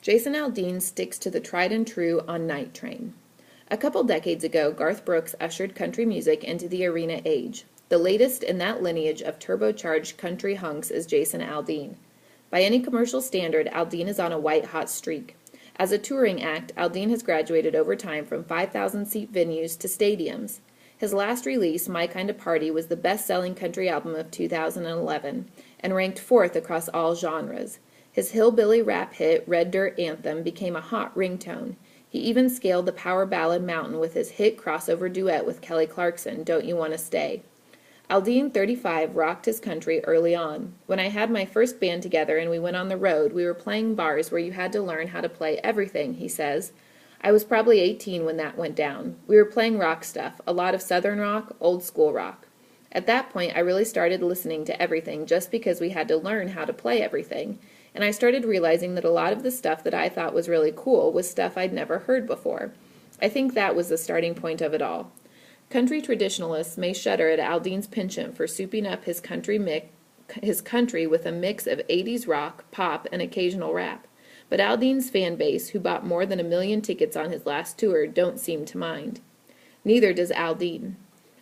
Jason Aldean sticks to the tried and true on Night Train. A couple decades ago, Garth Brooks ushered country music into the arena age. The latest in that lineage of turbocharged country hunks is Jason Aldean. By any commercial standard, Aldean is on a white-hot streak. As a touring act, Aldean has graduated over time from 5,000-seat venues to stadiums. His last release, My Kind of Party, was the best-selling country album of 2011 and ranked fourth across all genres. His hillbilly rap hit, Red Dirt Anthem, became a hot ringtone. He even scaled the power ballad mountain with his hit crossover duet with Kelly Clarkson, Don't You Wanna Stay. Aldean, 35, rocked his country early on. When I had my first band together and we went on the road, we were playing bars where you had to learn how to play everything, he says. I was probably 18 when that went down. We were playing rock stuff, a lot of southern rock, old school rock. At that point, I really started listening to everything just because we had to learn how to play everything. And I started realizing that a lot of the stuff that I thought was really cool was stuff I'd never heard before. I think that was the starting point of it all. Country traditionalists may shudder at Aldean's penchant for souping up his country with a mix of 80s rock, pop, and occasional rap. But Aldean's fan base, who bought more than 1 million tickets on his last tour, don't seem to mind. Neither does Aldean.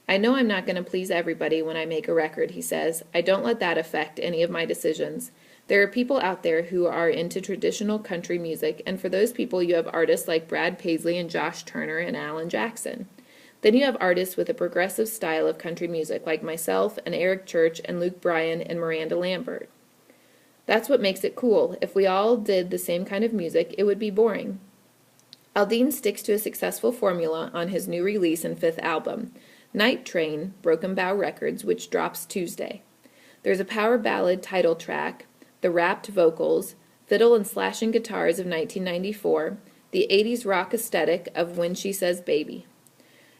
I know I'm not going to please everybody when I make a record, he says. I don't let that affect any of my decisions. There are people out there who are into traditional country music, and for those people you have artists like Brad Paisley and Josh Turner and Alan Jackson. Then you have artists with a progressive style of country music like myself and Eric Church and Luke Bryan and Miranda Lambert. That's what makes it cool. If we all did the same kind of music, it would be boring. Aldean sticks to a successful formula on his new release and 5th album, Night Train, Broken Bow Records, which drops Tuesday. There's a power ballad title track, the rapped vocals, fiddle and slashing guitars of 1994, the 80s rock aesthetic of When She Says Baby.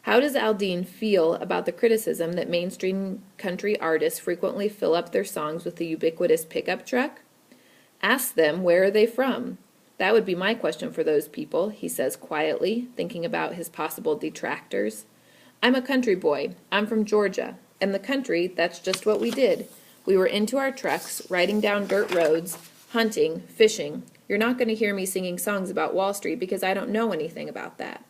How does Aldean feel about the criticism that mainstream country artists frequently fill up their songs with the ubiquitous pickup truck? Ask them, where are they from? That would be my question for those people, he says quietly, thinking about his possible detractors. I'm a country boy. I'm from Georgia. And the country, that's just what we did. We were into our trucks, riding down dirt roads, hunting, fishing. You're not going to hear me singing songs about Wall Street because I don't know anything about that.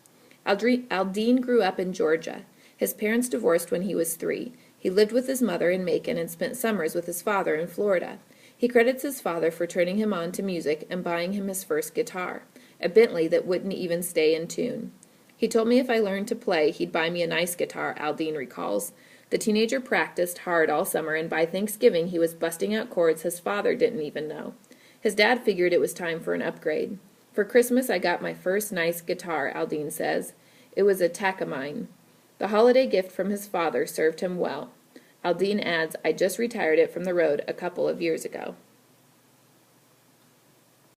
Aldean grew up in Georgia. His parents divorced when he was 3. He lived with his mother in Macon and spent summers with his father in Florida. He credits his father for turning him on to music and buying him his first guitar, a Bentley that wouldn't even stay in tune. He told me if I learned to play, he'd buy me a nice guitar, Aldean recalls. The teenager practiced hard all summer, and by Thanksgiving he was busting out chords his father didn't even know. His dad figured it was time for an upgrade. For Christmas I got my first nice guitar, Aldean says. It was a Takamine. The holiday gift from his father served him well. Aldean adds, I just retired it from the road a couple of years ago.